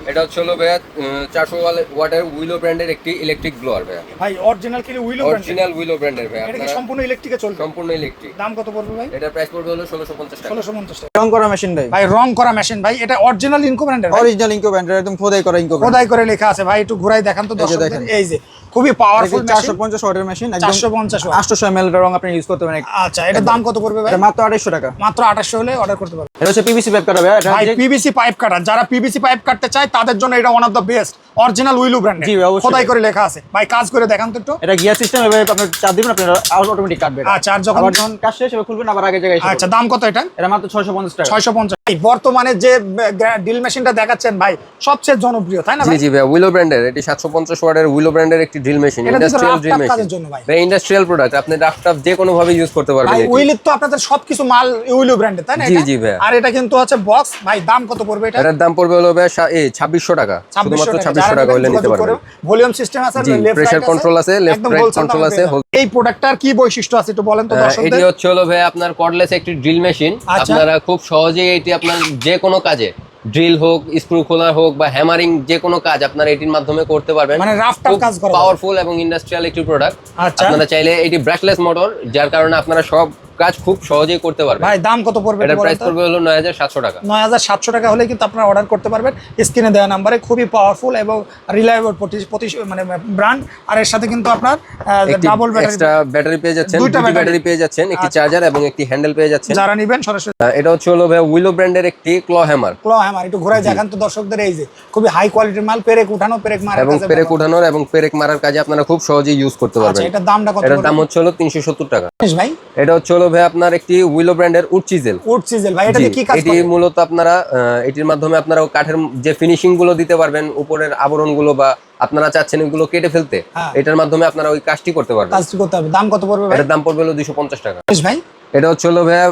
এটা হচ্ছে হলো ভাইয়া 400 ওয়াটের উইলো ব্র্যান্ডের একটি ইলেকট্রিক ব্লোয়ার ভাইয়া। ভাই অরিজিনাল কি উইলো ব্র্যান্ড? অরিজিনাল উইলো ব্র্যান্ডের ভাইয়া। এটা কি আপনারা সম্পূর্ণ ইলেকট্রিকে চলবে? সম্পূর্ণ ইলেকট্রিক। দাম কত পড়বে ভাই? এটা প্রাইস পড়বে হলো 1650 টাকা। 1650 টাকা। রং করা মেশিন ভাই, ভাই রং করা মেশিন ভাই, এটা অরিজিনাল ইনকো ব্র্যান্ডের? অরিজিনাল ইনকো ব্র্যান্ডের, একদম খোদাই করা ইনকো খোদাই করে লেখা আছে ভাই, একটু ঘুরাই দেখান তো দর্শকদের। দেখেন। এই যে খুবই পাওয়ারফুল মেশিন, 450 ওয়াটের মেশিন, একদম 450 ওয়াট। 800 ml এর রং আপনি ইউজ করতে পারেন। আচ্ছা, এটা দাম কত পড়বে ভাই? এটা মাত্র 2800 টাকা। মাত্র 2800 হলে অর্ডার করতে পারবেন। এটা হচ্ছে পিভিসি পাইপ কাটা ভাই। এটা ভাই যে- পিভিসি পাইপ কাটার, যারা পিভিসি পাইপ কাটতে চায় তাদের জন্য এটা one of the best, original উইলো ব্র্যান্ডের। জি, অবশ্যই। খোদাই করে লেখা আছে ভাই, কাজ করে দেখান তো একটু। এটা গিয়ার সিস্টেম, এভাবে আপনি চাপ দিবেন, আপনার অটোমেটিক কাটবে এটা। আচ্ছা, আর যখন আবার যখন কাজ শেষ হবে খুলবেন, আবার আগের জায়গায় এসে আচ্ছা, পড়বে। দাম কত এটা? এটা মাত্র 650 টাকা। 650। ভাই বর্তমানে যে ড্রিল মেশিনটা দেখাচ্ছেন ভাই, সবচেয়ে জনপ্রিয় তাই না জি ভাই? জি ভাইয়া, উইলো ব্র্যান্ডের এটি 750 ওয়াটের উইলো ব্র্যান্ডের একটি ড্রিল মেশিন, এটা তো ইন্ডাস্ট্রিয়াল রাফ ড্রিল টাফ কাজের মেশিন জন্য ভাই। ভাই। ইন্ডাস্ট্রিয়াল প্রোডাক্ট, আপনি রাফটাফ যে কোনো ভাবে ইউজ করতে পারবেন ভাই এটি। উইলির তো আপনাদের সবকিছু মাল উইলো ব্র্যান্ডের তাই না? জি, এটা? জি ভাই। আর এটা কিন্তু হচ্ছে বক্স। ভাই দাম কত পড়বে এটা? এটার দাম পড়বে হলো ভাইয়া 2600 টাকা। শুধুমাত্র 2600 টাকা হলে নিতে পারবেন। ভলিউম সিস্টেম আছে, জি, লেফট প্রেসার কন্ট্রোল আছে, লেফট রাইট কন্ট্রোল আছে। এই প্রোডাক্টটার কি বৈশিষ্ট্য আছে একটু বলেন তো এটি দর্শকদের। হচ্ছে হলো ভাই আপনার কর্ডলেস একটি ড্রিল মেশিন। আচ্ছা। আপনারা খুব সহজেই এটি আপনার যে কোনো কাজে, ড্রিল হোক, স্ক্রু খোলা হোক বা হ্যামারিং, যে কোনো কাজ আপনারা এটির মাধ্যমে করতে পারবেন। মানে রাফ টাফ কাজ করা যায়। পাওয়ারফুল এবং ইন্ডাস্ট্রিয়াল একটি প্রোডাক্ট। আচ্ছা। আপনারা চাইলে এটি ব্রাশলেস মোটর, যার কারণে আপনারা সব কাজ খুব সহজেই করতে পারবেন। ভাই দাম কত পড়বে এটার একটু বলেন প্রাইস তো? পড়বে হলো 9700 টাকা। 9700 টাকা হলে কিন্তু আপনারা অর্ডার করতে পারবেন স্ক্রিনে দেওয়া নাম্বারে। খুবই পাওয়ারফুল এবং রিলায়েবল মানে ব্র্যান্ড। আর এর সাথে কিন্তু আপনার একটি ডাবল ব্যাটারি, এক্সট্রা ব্যাটারি পেয়ে যাচ্ছেন, দুইটা দুটি ব্যাটারি ব্যাটারি পেয়ে যাচ্ছেন, একটি আচ্ছা। চার্জার এবং একটি হ্যান্ডেল পেয়ে যাচ্ছেন। যারা নেবেন সরাসরি। এটা হচ্ছে হলো ভাই উইলো ব্র্যান্ডের একটি ক্ল হ্যামার। ক্ল হ্যামার একটু ঘুরাই দেখান তো দর্শকদের। এই যে খুবই হাই কোয়ালিটির মাল, পেরেক উঠানো, পেরেক মারা এবং পেরেক উঠানোর এবং পেরেক মারার কাজে আপনারা খুব সহজেই ইউজ করতে আচ্ছা, পারবেন। এটার দামটা কত? এটার দাম হচ্ছে হলো 370 টাকা। ভাই এটা হচ্ছে হলো ভাই আপনার একটি উইলো ব্র্যান্ডের উড চিজেল। উড সিজেল ভাই, এটা জি, দিয়ে কি কাজ এটি করে? মূলত আপনারা এটির মাধ্যমে আপনারা কাঠের যে ফিনিশিং গুলো দিতে পারবেন, উপরের আবরণ গুলো বা আপনারা চাচ্ছেন এগুলো কেটে ফেলতে, হ্যাঁ। এটার মাধ্যমে আপনারা ওই কাজটি করতে পারবেন। কাজটি করতে হবে। দাম কত পড়বে ভাই? এটার দাম পড়বে হলো 250 টাকা। ভাই এটা হচ্ছে হলো ভাইয়া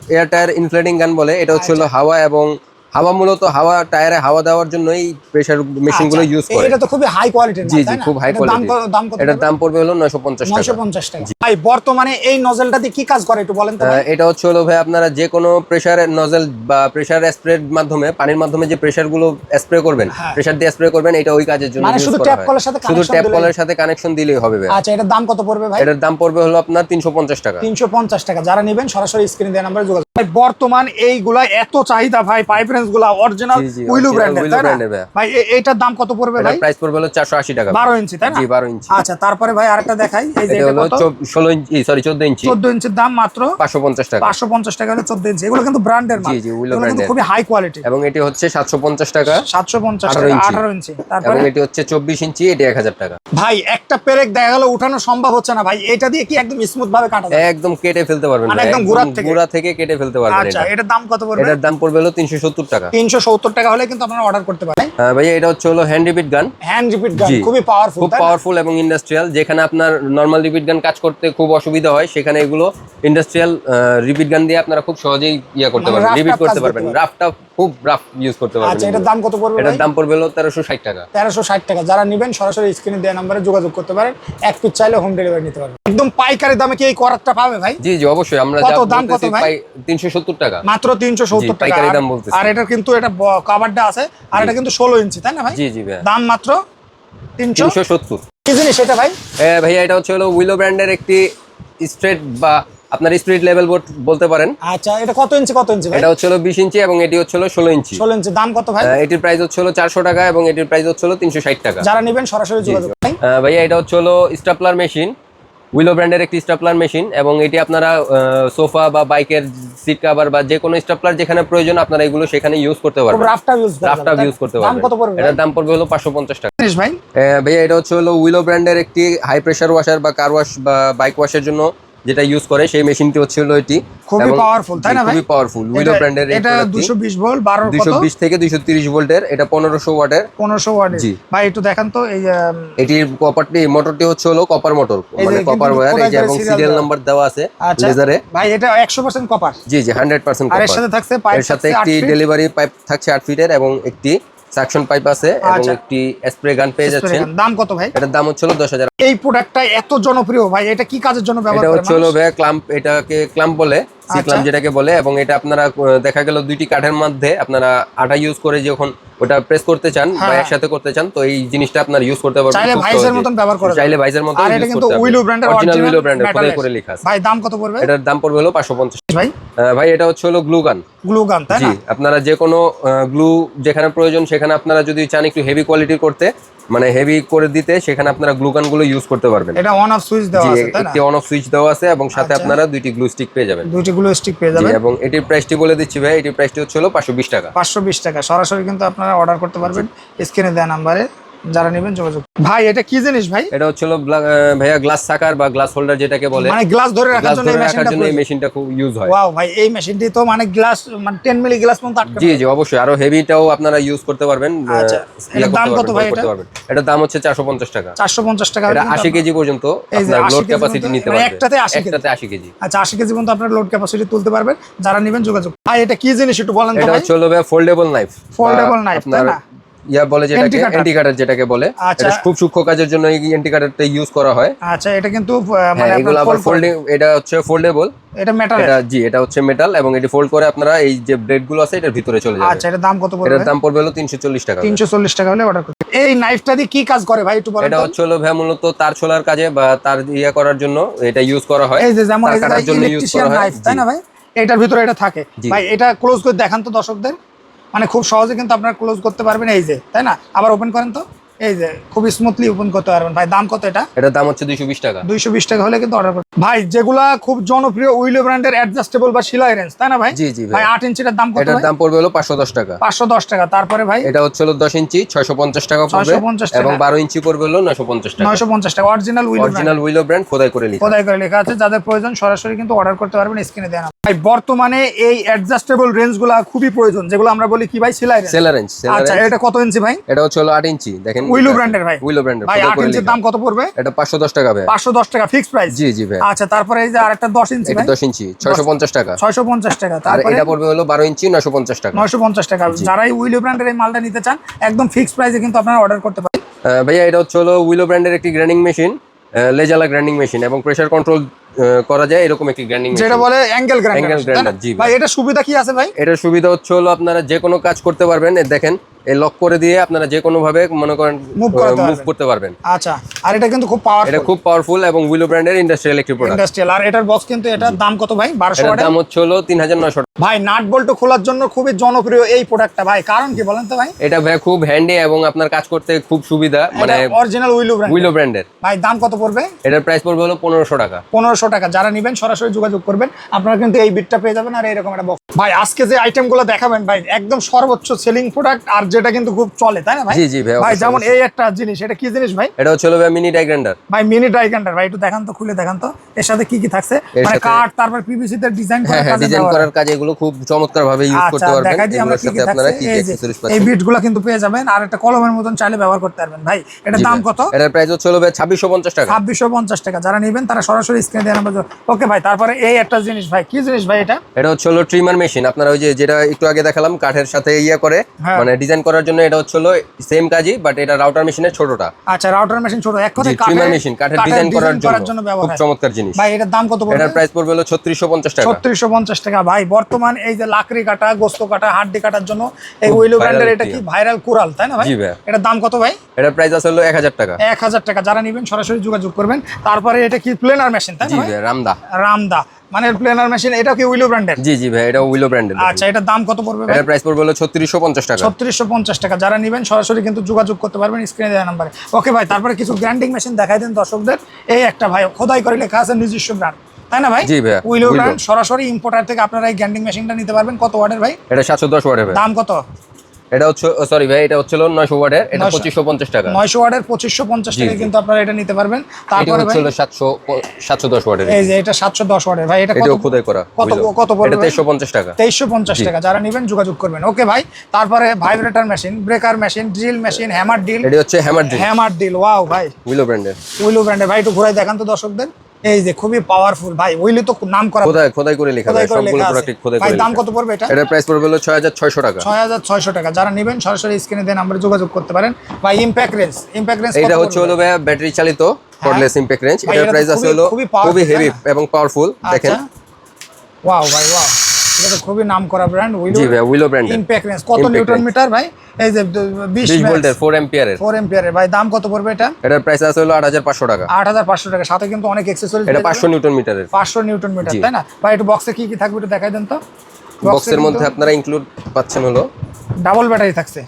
এয়ার টায়ার ইনফ্লেটিং গান বলে। এটা হচ্ছে হলো হাওয়া এবং হাওয়া, মূলত হাওয়া টায়ারে হাওয়া দেওয়ার জন্য এই প্রেসার মেশিন গুলো ইউজ করে। এটা তো খুবই হাই কোয়ালিটির জি জি, খুব হাই কোয়ালিটি। দাম কত? এটার দাম পড়বে হলো 950 টাকা। 950 টাকা। ভাই বর্তমানে এই নজলটা দিয়ে কি কাজ করে একটু বলেন তো ভাই? এটা হচ্ছে হলো ভাই আপনারা যে কোনো প্রেসার নজল বা প্রেসার স্প্রের মাধ্যমে, পানির মাধ্যমে যে প্রেসার গুলো স্প্রে করবেন, হ্যাঁ। প্রেসার দিয়ে স্প্রে করবেন, এটা ওই কাজের জন্য মানে ইউজ শুধু করা ট্যাপ হয়। কলের সাথে শুধু connection ট্যাপ দিলেই- কলের সাথে কানেকশন দিলেই হবে ভাই। আচ্ছা, এটার দাম কত পড়বে ভাই? এটার দাম পড়বে হলো আপনার 350 টাকা। 350 টাকা। যারা নেবেন সরাসরি স্ক্রিনে দেওয়া নাম্বারে যোগাযোগ। ভাই বর্তমান এইগুলা এত চাহিদা ভাই, পাইপ রেঞ্জ গুলা অরিজিনাল জি, জি, উইলো original ব্র্যান্ডের Willow তাই না brand এর ভাই। ভাই? এইটার দাম কত পড়বে ভাই? এটার প্রাইস পড়বে হলো 480 টাকা। 12 ইঞ্চি তাই না? জি, 12 ইঞ্চি। আচ্ছা, তারপরে ভাই আরেকটা দেখাই। এই যে এটা এটা হলো কত? 16 ইঞ্চি, সরি 14 ইঞ্চি। 14 ইঞ্চির দাম মাত্র 550 টাকা। 550 টাকা হলে 14 ইঞ্চি। এগুলো কিন্তু ব্র্যান্ডের মাল। জি, জি, Willow এগুলো কিন্তু brand-এর। খুবই হাই কোয়ালিটি। এবং এটি হচ্ছে 750 টাকা। 750 18 টাকা, ইঞ্চি। 18 ইঞ্চি। এবং তারপরে এটি হচ্ছে 24 ইঞ্চি, এটি 1000 টাকা। ভাই একটা পেরেক দেখা গেল উঠানো সম্ভব হচ্ছে না ভাই, এটা দিয়ে কি একদম স্মুথ ভাবে কাটা যায়? একদম কেটে ফেলতে পারবেন মানে ভাই, একদম গোড়া থেকে? কেটে ফেলতে পারবেন। আচ্ছা, এটা এটার দাম কত পড়বে? এটার দাম পড়বে হলো 370 টাকা। 370 টাকা হলে কিন্তু আপনারা অর্ডার করতে পারেন। হ্যাঁ ভাইয়া, এটা হচ্ছে হলো হ্যান্ড রিপিট গান। হ্যান্ড রিপিট গান জি। খুবই পাওয়ারফুল, খুব পাওয়ারফুল এবং ইন্ডাস্ট্রিয়াল। যেখানে আপনার নরমাল রিপিট গান কাজ করতে খুব অসুবিধা হয়, সেখানে এগুলো ইন্ডাস্ট্রিয়াল রিপিট গান দিয়ে আপনারা খুব সহজেই করতে মানে পারবেন, rough রিপিট tough করতে কাজ পারবেন। করতে রাফটা খুব রাফ ইউজ করতে পারবেন। আচ্ছা, এটার এগুলো। দাম কত পড়বে এটার ভাই? দাম পড়বে হলো 1360 টাকা। 1360 টাকা। যারা নেবেন সরাসরি স্ক্রিনে দেওয়া নম্বরে যোগাযোগ করতে পারেন। এক পিস চাইলে হোম ডেলিভারি নিতে পারবেন। একদম পাইকারি দামে কি এই করাতটা পাবে ভাই? জি জি, অবশ্যই। আমরা কত যা দাম, বলতেছি কত ভাই? প্রায় 370 টাকা। মাত্র 370 জি, টাকা। পাইকারি দাম বলতেছি। আর এটা কিন্তু এটা কভারটা আছে, আর এটা কিন্তু 16 ইঞ্চি তাই না ভাই? জি জি ভাই। দাম মাত্র 370। কি জিনিস এটা ভাই? ভাইয়া, এটা হচ্ছে হলো উইলো ব্র্যান্ডের একটি স্ট্রেট বা আপনার স্পিরিট লেভেল বোর্ড বলতে পারেন। আচ্ছা, এটা কত ইঞ্চি ভাই? এটা হচ্ছে হলো 20 ইঞ্চি এবং এটি হচ্ছে হলো 16 ইঞ্চি। 16 ইঞ্চি। দাম কত ভাই? এটির প্রাইস হচ্ছে হলো 400 টাকা এবং এটির প্রাইস হচ্ছে হলো 360 টাকা। যারা নেবেন সরাসরি যোগাযোগ করুন। ভাইয়া, এটা হচ্ছে হলো স্টাপলার মেশিন, উইলো ব্র্যান্ডের একটি স্টাপলার মেশিন। এবং এটি আপনারা সোফা বা বাইকের সিট কভার বা যে কোনো স্টাপলার যেখানে প্রয়োজন আপনারা এগুলো সেখানে ইউজ করতে খুব পারবেন। রাফটা ইউজ করতে রাফটা ইউজ করতে দাম পারবেন। কত পড়বে ভাই? এটার দাম পড়বে হলো 550 টাকা। জিনিস ভাই? ভাইয়া, এটা হচ্ছে হলো উইলো ব্র্যান্ডের একটি হাই প্রেসার ওয়াশার বা কার ওয়াশ বা বাইক ওয়াশের জন্য যেটা ইউজ করে, সেই মেশিনটি হচ্ছে হলো এটি। খুবই এবং- পাওয়ারফুল তাই না জি, ভাই? খুবই পাওয়ারফুল উইলো ব্র্যান্ডের। এটা 220 ভোল্ট, 12 কত? 220 থেকে 230 ভোল্টের। এটা 1500 ওয়াটের। 1500 ওয়াট। জি। ভাই একটু দেখান তো এই এটির মোটরটি হচ্ছে হলো কপার মোটর, এই যে মানে কপার কিন্তু ওয়্যার। এই যে খোদাই করে এবং serial সিরিয়াল দেওয়া। নাম্বার দেওয়া আছে আচ্ছা লেজারে। ভাই, এটা 100% কপার। জি জি, 100% আর এর কপার। সাথে থাকছে পাইপ, এর সাথে একটি ডেলিভারি পাইপ থাকছে 8 ফিটের এবং একটি সাকশন পাইপ আছে এবং আচ্ছা। একটি স্প্রে গান পেয়ে যাচ্ছেন। দাম কত ভাই? এটার দাম হচ্ছে হলো 10,000। এই প্রোডাক্টটা এত জনপ্রিয় ভাই, এটা কি কাজের জন্য ব্যবহার এটা করে হচ্ছে হলো ভাই ক্লাম্প, এটাকে ক্লাম্প বলে। সিকলাম যেটাকে বলে, এবং এটা আপনারা দেখা গেল দুইটি কাঠের মধ্যে আপনারা আটা ইউজ করে যখন ওটা প্রেস করতে চান বা একসাথে করতে চান, তো এই জিনিসটা আপনারা ইউজ করতে পারবেন। চাইলে ভাইসের মতন ব্যবহার করা যায়, চাইলে ভাইসের মতন আর ইউজ এটা করতে কিন্তু পারবেন। উইলো ব্র্যান্ডের অরিজিনাল উইলো ব্র্যান্ডের খোদাই করে লেখা আছে। ভাই দাম কত পড়বে? এটার দাম পড়বে হলো 550 ভাই ভাই এটা হচ্ছে হলো গ্লু গান। গ্লু গান, তাই জি, না? আপনারা যে কোনো গ্লু যেখানে প্রয়োজন সেখানে আপনারা যদি চান একটু হেভি কোয়ালিটির করতে, মানে হেভি করে দিতে, সেখানে আপনারা গ্লু গান গুলো ইউজ করতে পারবেন। এটা অন অফ সুইচ দেওয়া জি, আছে, তাই না? একটি অন অফ সুইচ দেওয়া আছে এবং সাথে আপনারা দুইটি গ্লু স্টিক পেয়ে যাবেন। দুইটি গ্লু স্টিক পেয়ে জি, যাবেন। এবং এটির প্রাইসটি বলে দিচ্ছি ভাই, এটির প্রাইসটি হচ্ছে হলো 520 টাকা। 520 টাকা সরাসরি কিন্তু আপনারা অর্ডার করতে পারবেন স্ক্রিনে দেওয়া নাম্বারে, যারা নেবেন যোগাযোগ। ভাই এটা কি জিনিস ভাই? এটা হচ্ছে হলো ভাইয়া গ্লাস সাকার বা গ্লাস হোল্ডার যেটাকে বলে, মানে গ্লাস ধরে রাখার গ্লাস জন্য ধরে এই রাখার মেশিনটা জন্য এই মেশিনটা খুব ইউজ হয়। ওয়াও ভাই, এই মেশিনটি তো মানে গ্লাস মানে 10 মিলি গ্লাস পর্যন্ত আটকে। জি জি, অবশ্যই আরো হেভিটাও আপনারা ইউজ করতে পারবেন। আচ্ছা, এটার দাম কত ভাই? এটার দাম হচ্ছে 450 টাকা। 450 টাকা। এটা 80 কেজি পর্যন্ত আপনার লোড ক্যাপাসিটি নিতে পারবেন। একটাতে 80 কেজি। আচ্ছা, 80 কেজি পর্যন্ত আপনার লোড ক্যাপাসিটি তুলতে পারবেন, যারা নেবেন যোগাযোগ। ভাই এটা কি জিনিস একটু বলেন তো এটা ভাই? হচ্ছে হলো ফোল্ডেবল নাইফ। ফোল্ডেবল নাইফ, তাই না? ইয়া বলে যেটাকে অ্যান্টি কাটার যেটাকে বলে। আচ্ছা, এটা খুব সূক্ষ্ম কাজের জন্য এই অ্যান্টি কাটারটা ইউজ করা হয়। আচ্ছা, এটা কিন্তু মানে এগুলো আবার ফোল্ডিং, এটা হচ্ছে ফোল্ডেবল, এটা মেটাল। এটা জি, এটা হচ্ছে মেটাল এবং এটি ফোল্ড করে আপনারা এই যে ব্লেড গুলো আছে এটার ভিতরে চলে যাবে। আচ্ছা, এটার দাম কত পড়বে? এটার দাম পড়বে হলো 340 টাকা। 340 টাকা হলে অর্ডার করতে। এই নাইফটা দিয়ে কি কাজ করে ভাই একটু বলেন? এটা তো হচ্ছে হলো ভাই মূলত তার ছোলার কাজে বা তার ইয়া করার জন্য এটা ইউজ করা হয়। এই যে যেমন তার কাটার জন্য ইউজ করা হয়। নাইফ, তাই না ভাই? এটার ভিতরে এটা থাকে। ভাই এটা ক্লোজ করে দেখান তো দর্শকদের, মানে খুব সহজে কিন্তু আপনারা ক্লোজ করতে পারবেন। এই যে, তাই না? আবার ওপেন করেন তো, এই যে খুব স্মুথলি ওপেন করতে পারবেন। ভাই দাম কত এটা? এটার দাম হচ্ছে 220 টাকা। 220 টাকা হলে কিন্তু অর্ডার করতে। ভাই যেগুলা খুব জনপ্রিয় উইলো ব্র্যান্ডের অ্যাডজাস্টেবল বা সেলাই রেঞ্জ, তাই না ভাই? জি জি ভাই 8 ইঞ্চিটার দাম কত? এটার দাম পড়বে হলো 510 টাকা। 510 টাকা। তারপরে ভাই এটা হচ্ছে হলো 10 ইঞ্চি 650 টাকা পড়বে, 650 টাকা। এবং 12 ইঞ্চি পড়বে হলো 950 টাকা। 950 টাকা। অরিজিনাল উইলো ব্র্যান্ড খোদাই করে লেখা। খোদাই করে লেখা আছে। যাদের প্রয়োজন সরাসরি কিন্তু অর্ডার করতে পারবেন স্ক্রিনে দেওয়া নাম্বার। ভাই বর্তমানে এই অ্যাডজাস্টেবল রেঞ্জগুলো খুবই প্রয়োজন, যেগুলো আমরা বলি কি ভাই সেলাই রেঞ্জ। Seller range. আচ্ছা, এটা কত ইঞ্চি ভাই? এটা হচ্ছে হলো 8 ইঞ্চি। দেখেন উইলো ব্র্যান্ডের ভাই। উইলো ব্র্যান্ডের ভাই 8 ইঞ্চির দাম কত পড়বে? এটা 510 টাকা ভাই। 510 টাকা ফিক্স প্রাইস। জি জি ভাই। আচ্ছা, তারপরে এই যে আরেকটা 10 ইঞ্চি ভাই। 10 ইঞ্চি 650 টাকা। 650 টাকা। আর তারপরে এটা পড়বে হলো 12 ইঞ্চি 950 টাকা। 950 টাকা। যারাই উইলো ব্র্যান্ডের এই মালটা নিতে চান একদম ফিক্স প্রাইসে কিন্তু আপনারা অর্ডার করতে পারেন। ভাইয়া এটা হচ্ছে হলো উইলো ব্র্যান্ডের একটি গ্রাইন্ডিং মেশিন, লেজালা গ্রাইন্ডিং মেশিন, এবং প্রেসার কন্ট্রোল করা যায় এরকম একটি গ্রাইন্ডিং মেশিন, যেটা বলে অ্যাঙ্গেল গ্রাইন্ডার। জি ভাই এটা সুবিধা কি আছে ভাই? এটার সুবিধা হচ্ছে হলো আপনারা যে কোনো কাজ করতে পারবেন। দেখেন এই লক করে দিয়ে আপনারা যে কোনো ভাবে মনে করেন মুভ করতে পারবেন। আচ্ছা, আর এটা কিন্তু খুব পাওয়ারফুল। এটা খুব পাওয়ারফুল এবং উইলো ব্র্যান্ডের ইন্ডাস্ট্রিয়াল একটি প্রোডাক্ট। ইন্ডাস্ট্রিয়াল। আর এটার বক্স কিন্তু এটার দাম কত ভাই? 1200 এটার দাম হচ্ছে হলো 3900 টাকা। ভাই নাট বল্ট খোলার জন্য খুবই জনপ্রিয় এই প্রোডাক্টটা ভাই, কারণ কি বলেন তো ভাই? এটা ভাই খুব হ্যান্ডি এবং আপনার কাজ করতে খুব সুবিধা, মানে অরিজিনাল উইলো ব্র্যান্ডের। ভাই দাম কত পড়বে? এটার প্রাইস পড়বে হলো 1500 টাকা। 1500 টাকা। যারা নেবেন সরাসরি যোগাযোগ করবেন, আপনারা কিন্তু এই বিটটা পেয়ে যাবেন আর এরকম একটা বক্স। ভাই আজকে যে আইটেমগুলো দেখাবেন ভাই একদম সর্বোচ্চ সেলিং প্রোডাক্ট, আর যেটা কিন্তু খুব চলে, তাই না ভাই? জি জি ভাই। ভাই যেমন এই একটা জিনিস, এটা কি জিনিস ভাই? এটা হচ্ছে হলো ভাই মিনি ডাই গ্রাইন্ডার। ভাই মিনি ডাই গ্রাইন্ডার। ভাই একটু দেখান তো, খুলে দেখান তো এর সাথে কি কি থাকছে। মানে কাট, তারপর পিভিসি তে ডিজাইন করার কাজে, ডিজাইন করার কাজে এগুলো খুব চমৎকার ভাবে ইউজ করতে পারবেন। দেখাই দিই আমরা কি কি থাকছে। এই বিটগুলো কিন্তু পেয়ে যাবেন, আর একটা কলমের মতন চাইলে ব্যবহার করতে পারবেন। ভাই এটার দাম কত? এটার প্রাইস হচ্ছে হলো ভাই 2650 টাকা। 2650 টাকা। যারা নেবেন তারা সরাসরি স্ক্রিনে দেওয়া নাম্বার। ওকে ভাই, তারপরে এই একটা জিনিস ভাই, কি জিনিস ভাই এটা? এটা হচ্ছে হলো ট্রিমার মেশিন। আপনারা ওই যে যেটা একটু আগে দেখালাম কাঠের সাথে ইয়া করে, মানে ডিজাইন করার জন্য, এটা হচ্ছে হলো সেম কাজই, বাট এটা রাউটার মেশিনের ছোটটা। আচ্ছা, রাউটার মেশিন ছোট। এক কথায় ট্রিমার মেশিন কাঠের ডিজাইন করার জন্য ব্যবহার। খুব চমৎকার জিনিস। ভাই এটার দাম কত পড়বে? এটার প্রাইস পড়বে হলো 3650 টাকা। 3650 টাকা। ভাই বর্তমান এই যে লাকড়ি কাটা, গোস্ত কাটা, হাড্ডি কাটার জন্য এই উইলো ব্র্যান্ডের এটা কি ভাইরাল কুড়াল, তাই না ভাই? জি ভাই। এটার দাম কত ভাই? এটার প্রাইস আছে হলো 1000 টাকা। 1000 টাকা। যারা নেবেন সরাসরি যোগাযোগ করবেন। তারপরে এটা কি প্লেনার মেশিন, তাই না? জি ভাই, রামদা মানে প্লেনার মেশিন। এটা কি উইলো ব্র্যান্ডের? জি জি ভাই, এটা উইলো ব্র্যান্ডের। আচ্ছা, এটার দাম কত পড়বে ভাই? এটার প্রাইস পড়বে হলো 3650 টাকা। 3650 টাকা। যারা নেবেন সরাসরি কিন্তু যোগাযোগ করতে পারবেন স্ক্রিনে দেওয়া নম্বরে। ওকে ভাই, তারপরে কিছু গ্রাইন্ডিং মেশিন দেখাই দেন দর্শকদের। এই একটা ভাই খোদাই করে লেখা আছে নিজস্ব ব্র্যান্ড, তাই না ভাই? জি ভাই, উইলো ব্র্যান্ড। সরাসরি ইম্পোর্টার থেকে আপনারা এই গ্রাইন্ডিং মেশিনটা নিতে পারবেন। কত ওয়াটের ভাই? এটা 710 ওয়াটের ভাই। দাম কত? এটা হচ্ছে সরি ভাই, এটা হচ্ছে 900 ওয়াটের। এটা 2550 টাকা। 900 ওয়াটের 2550 টাকা কিন্তু আপনারা এটা নিতে পারবেন। তারপরে ভাই এটা হচ্ছে 710 ওয়াটের। এই যে এটা 710 ওয়াটের ভাই। এটা এটাও খোদাই করা। কত পড়বে? এটা 2350 টাকা। 2350 টাকা। যারা নেবেন যোগাযোগ করবেন। ওকে ভাই, তারপরে vibrator machine, breaker machine, drill machine, hammer drill. এটা হচ্ছে hammer drill. Hammer drill. Wow ভাই, উইলো ব্র্যান্ডের। উইলো ব্র্যান্ডের। ভাই একটু ঘুরাই দেখান তো দর্শকদের। এই যে খুবই পাওয়ারফুল ভাই। উইলো তো নাম করা, খোদাই করে লেখা আছে সবগুলো প্রোডাক্ট খোদাই করে। ভাই দাম কত পড়বে এটা? এটার প্রাইস পড়বে হলো 6600 টাকা। 6600 টাকা। যারা নেবেন সরাসরি স্ক্রিনে দেন নম্বরে যোগাযোগ করতে পারেন। ভাই ইমপ্যাক্ট রেঞ্জ এটা হচ্ছে হলো ভাই ব্যাটারি চালিত কর্ডলেস ইমপ্যাক্ট রেঞ্জ। এটার প্রাইস আছে হলো খুবই হেভি এবং পাওয়ারফুল। দেখেন ওয়াও ভাই ওয়াও, এটা তো খুবই নাম করা ব্র্যান্ড জি ভাই, উইলো ব্র্যান্ডের ইমপ্যাক্ট রেঞ্জ কত Impact নিউটন range। মিটার ভাই? এই যে 20 20 ভোল্টের 4 অ্যাম্পিয়ারের। 4 এম্পিয়ারের ভাই, দাম কত পড়বে এটা? এটার প্রাইস আছে হলো 8500 টাকা। 8500 টাকা, সাথে কিন্তু অনেক অ্যাকসেসরিজ। এটা 500 নিউটন মিটারের। 500 নিউটন মিটার, জি। তাই না ভাই? একটু বক্সে কি কি থাকবে একটু দেখাই দেন তো। বক্সের মধ্যে আপনারা ইনক্লুড পাচ্ছেন হলো ডাবল ব্যাটারি থাকছে,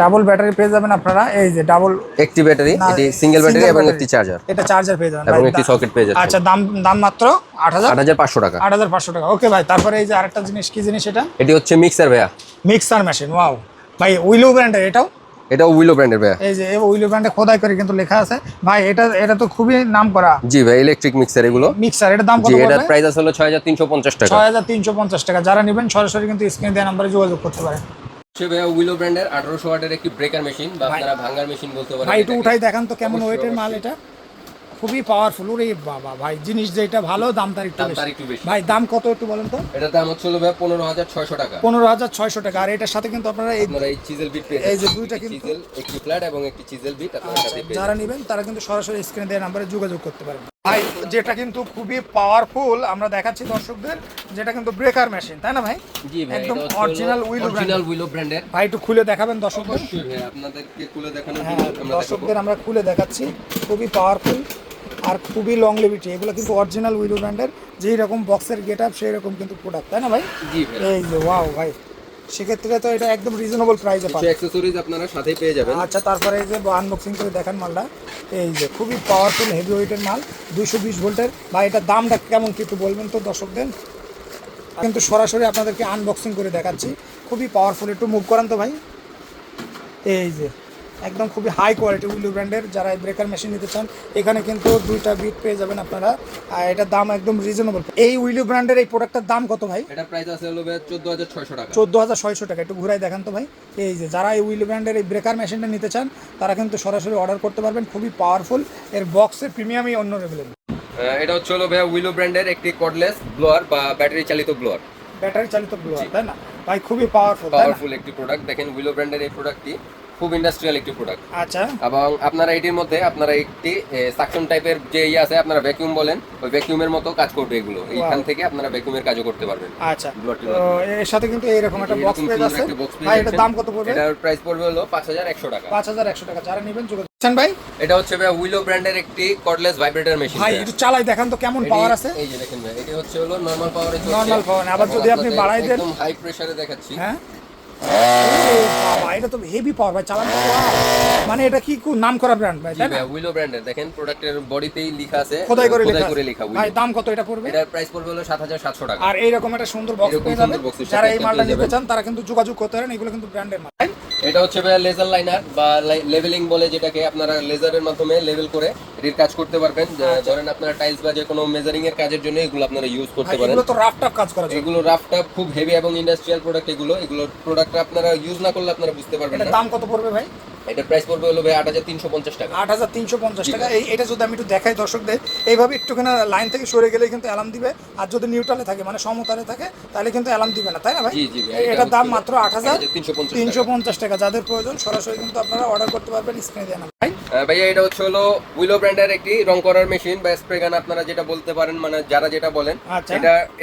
ডাবল ব্যাটারি পেয়ে যাবেন আপনারা। এই যে ডাবল একটি ব্যাটারি, এটি সিঙ্গেল ব্যাটারি এবং একটি চার্জার এটা চার্জার পেয়ে যাবেন এবং ভাই। একটি সকেট পেয়ে যাচ্ছেন। আচ্ছা, দাম দাম মাত্র 8500 টাকা। 8500 টাকা। ওকে ভাই, তারপরে এই যে আরেকটা জিনিস, কি জিনিস এটা? এটি হচ্ছে মিক্সার ভাইয়া। মিক্সার মেশিন, ওয়াও ভাই, উইলো ব্র্যান্ডের এটাও। এটাও উইলো ব্র্যান্ডের ভাইয়া। এই যে উইলো ব্র্যান্ডে খোদাই করে কিন্তু লেখা আছে ভাই। এটা তো খুবই নাম করা জি ভাই, ইলেকট্রিক মিক্সার এগুলো। মিক্সার। এটার দাম কত জি, এটার পড়বে? প্রাইস আছে হলো 6350 টাকা। 6350 টাকা। যারা নেবেন সরাসরি কিন্তু স্ক্রিনে দেওয়া নম্বরে যোগাযোগ করতে পারেন। সে ভাইয়া উইলো ব্র্যান্ডের 1800 ওয়াটের একটি ব্রেকার মেশিন বা আপনারা ভাঙার মেশিন বলতে পারেন। ভাই একটু এটাকে। উঠাই দেখান তো কেমন অবশ্যই, ওয়েটের মাল এটা। খুবই পাওয়ারফুল। ওরে বাবা ভাই, জিনিস যেটা ভালো, দাম তার একটু দাম তার বেশি। একটু বেশি। ভাই দাম কত একটু বলেন তো? এটার দাম হচ্ছে হলো ভাইয়া 15600 টাকা। 15600 টাকা। আর এটার সাথে কিন্তু আপনারা এই আপনারা এই চিজেল বিট পেয়ে এই যে যাচ্ছেন। দুইটা একটি কিন্তু- চিজেল, একটি ফ্ল্যাট এবং একটি চিজেল বিট আপনারা আচ্ছা, সাথে পেয়ে যারা যাচ্ছেন। নেবেন তারা কিন্তু সরাসরি স্ক্রিনে দেওয়া নাম্বারে যোগাযোগ করতে পারেন। ভাই যেটা কিন্তু খুবই পাওয়ারফুল আমরা দেখাচ্ছি দর্শকদের, যেটা কিন্তু ব্রেকার মেশিন, তাই না ভাই? জি ভাই, একদম এটা হচ্ছে অরিজিনাল উইলো অরিজিনাল উইলো ব্র্যান্ডের। ভাই একটু খুলে দেখাবেন দর্শকদের? অবশ্যই ভাই, আপনাদেরকে খুলে দেখানোর হ্যাঁ, জন্য আমরা দেখাবো। দর্শকদের আমরা খুলে দেখাচ্ছি। খুবই পাওয়ারফুল আর খুবই লং লিভিটি। এগুলো কিন্তু অরিজিনাল উইলো ব্র্যান্ডের, যেই রকম বক্সের গেট আপ সেই রকম কিন্তু প্রোডাক্ট, তাই না ভাই? জি ভাই, এই যে ওয়াও ভাই, সেক্ষেত্রে তো এটা একদম রিজনেবল প্রাইসে কিছু পাবেন। অ্যাকসেসরিজ আপনারা সাথেই পেয়ে যাবেন। আচ্ছা, তারপরে এই যে আনবক্সিং করে দেখান মালটা। এই যে খুবই পাওয়ারফুল হেভি ওয়েটের মাল, 220 ভোল্টের। ভাই এটার দামটা কেমন কি একটু বলবেন তো দর্শকদের? কিন্তু সরাসরি আপনাদেরকে আনবক্সিং করে দেখাচ্ছি। খুবই পাওয়ারফুল। একটু মুভ করান তো ভাই। এই যে একদম খুবই হাই কোয়ালিটি উইলো ব্র্যান্ডের। যারা এই ব্রেকার মেশিন নিতে চান, এখানে কিন্তু দুইটা বিট পেয়ে যাবেন আপনারা। আর এটার দাম একদম রিজনেবল। এই উইলো ব্র্যান্ডের এই প্রোডাক্টটার দাম কত ভাই? এটার প্রাইস আছে হলো ভাইয়া 14600 টাকা। 14600 টাকা। একটু ঘুরাই দেখান তো ভাই। এই যে যারা এই উইলো ব্র্যান্ডের এই ব্রেকার মেশিনটা নিতে চান, তারা কিন্তু সরাসরি অর্ডার করতে পারবেন। খুবই পাওয়ারফুল। এর বক্সের প্রিমিয়ামই অন্য লেভেলের। এটা হচ্ছে হলো ভাইয়া উইলো ব্র্যান্ডের একটি কর্ডলেস ব্লোয়ার বা ব্যাটারি চালিত ব্লোয়ার। ব্যাটারি চালিত ব্লোয়ার, তাই না ভাই? খুবই পাওয়ারফুল, তাই না? পাওয়ারফুল একটি প্রোডাক্ট। দেখেন উইলো ব্র্যান্ডের এই প্রোডাক্টটি খুব ইন্ডাস্ট্রিয়াল একটি প্রোডাক্ট। আচ্ছা, এবং আপনারা এটির মধ্যে আপনারা একটি সাকশন টাইপের যে ইয়ে আছে, আপনারা ভ্যাকুয়াম বলেন, ওই ভ্যাকুয়ামের মতো কাজ করবে এগুলো। এইখান থেকে আপনারা ভ্যাকুয়ামের কাজও করতে পারবেন। আচ্ছা। ব্লোয়ারটির তো মাধ্যমে। এর সাথে কিন্তু এইরকম একটা বক্স এরকম পেয়ে সুন্দর যাচ্ছে। একটা box পেয়ে ভাই এটার যাচ্ছেন। দাম কত পড়বে? এটার প্রাইস পড়বে হলো 5100 টাকা। 5100 টাকা। যারা নেবেন যোগাযোগ করছেন ভাই। এটা হচ্ছে ভাই উইলো ব্র্যান্ডের একটি কর্ডলেস ভাইব্রেটর মেশিন। ভাই একটু চালাই দেখান তো কেমন পাওয়ার আছে। এই যে দেখেন ভাই, এটা হচ্ছে হলো নরমাল পাওয়ারে চলছে। Normal power, আবার এবং যদি আপনি আপনাদের বাড়াই দেন- একদম হাই প্রেসারে দেখাচ্ছি। হ্যাঁ, বাবা এটা তো হেভি পাওয়ার ভাই, চালানো তো wow! মানে এটা কি নাম করা ব্র্যান্ড ভাই, জি তাই না? ভাই, উইলো ব্র্যান্ডের দেখেন প্রোডাক্টের বডিতেই লেখা আছে, খোদাই করে লেখা ভাই উইলো। দাম কত এটা পড়বে? এটার প্রাইস পড়বে হলো 7700 টাকা। আর এইরকম একটা সুন্দর বক্স এরকম পেয়ে সুন্দর যাবেন। box এর যারা সাথে এই একটা মালটা পেয়ে নিতে যাবেন। চান তারা কিন্তু যোগাযোগ করতে পারেন। এগুলো কিন্তু ব্র্যান্ডের মাল। এটা হচ্ছে ভাই লেজার লাইনার বা লেভেলিং বলে, যেটাকে আপনারা লেজারের মাধ্যমে লেভেল করে এটির কাজ করতে পারবেন। ধরেন আপনারা টাইলস বা যে কোনো মেজারিং এর কাজের জন্য এগুলো আপনারা ইউজ করতে ভাই পারেন। এগুলো তো রাফ টাফ কাজ করা যায়। এগুলো রাফটা খুব হেভি এবং ইন্ডাস্ট্রিয়াল প্রোডাক্ট। এগুলো প্রোডাক্ট আপনারা ইউজ না করলে আপনারা বুঝতে পারবেন এটার না। দাম কত পড়বে ভাই? এটার প্রাইস পড়বে হলো ভাই 8350 টাকা। 8350 টাকা। এটা যদি আমি একটু দেখাই দর্শকদের, এইভাবে একটুখানি লাইন থেকে সরে গেলে কিন্তু অ্যালার্ম দিবে। আর যদি নিউট্রালে থাকে মানে সমতলে থাকে তাহলে কিন্তু অ্যালার্ম দিবে না, তাই না ভাই? জি, জি ভাই, এটার দাম হচ্ছে মাত্র 8350 টাকা। যাদের প্রয়োজন সরাসরি কিন্তু আপনারা অর্ডার করতে পারবেন স্ক্রিনে দেওয়া নাম্বার। ভাই ভাইয়া এটা হচ্ছে হলো উইলো ব্র্যান্ডের একটি রং করার মেশিন বা স্প্রে গান, আপনারা যেটা বলতে পারেন, মানে যারা যেটা বলেন। আচ্ছা।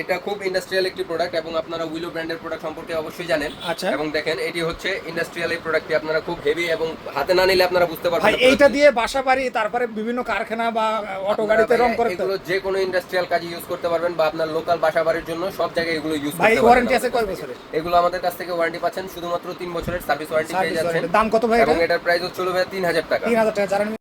এটা খুব ইন্ডাস্ট্রিয়াল একটি প্রোডাক্ট এবং আপনারা উইলো ব্র্যান্ডের প্রোডাক্ট সম্পর্কে অবশ্যই জানেন। আচ্ছা। এবং দেখেন এটি হচ্ছে ইন্ডাস্ট্রিয়াল এই প্রোডাক্টটি। আপনারা খুব হেভি এবং হাতে না নিলে আপনারা বুঝতে পারবেন ভাই না এইটা product দিয়ে বাসা বাড়ি, তারপরে বিভিন্ন কারখানা বা অটো আপনারা গাড়িতে ভাইয়া রং করতে এগুলো যে কোনো ইন্ডাস্ট্রিয়াল কাজে ইউজ করতে পারবেন বা আপনার লোকাল বাসা বাড়ির জন্য সব জায়গায় এগুলো ইউজ করতে ভাই পারবেন। ওয়ারেন্টি আছে কয় বছরের? এগুলো আমাদের কাছ থেকে ওয়ারেন্টি পাচ্ছেন শুধুমাত্র 3 বছরের সার্ভিস ওয়ারেন্টি পেয়ে যাচ্ছেন। দাম কত ভাই এবং এটা? এটার প্রাইস হচ্ছে হলো ভাই 3000 টাকা। 3000 টাকা। যারা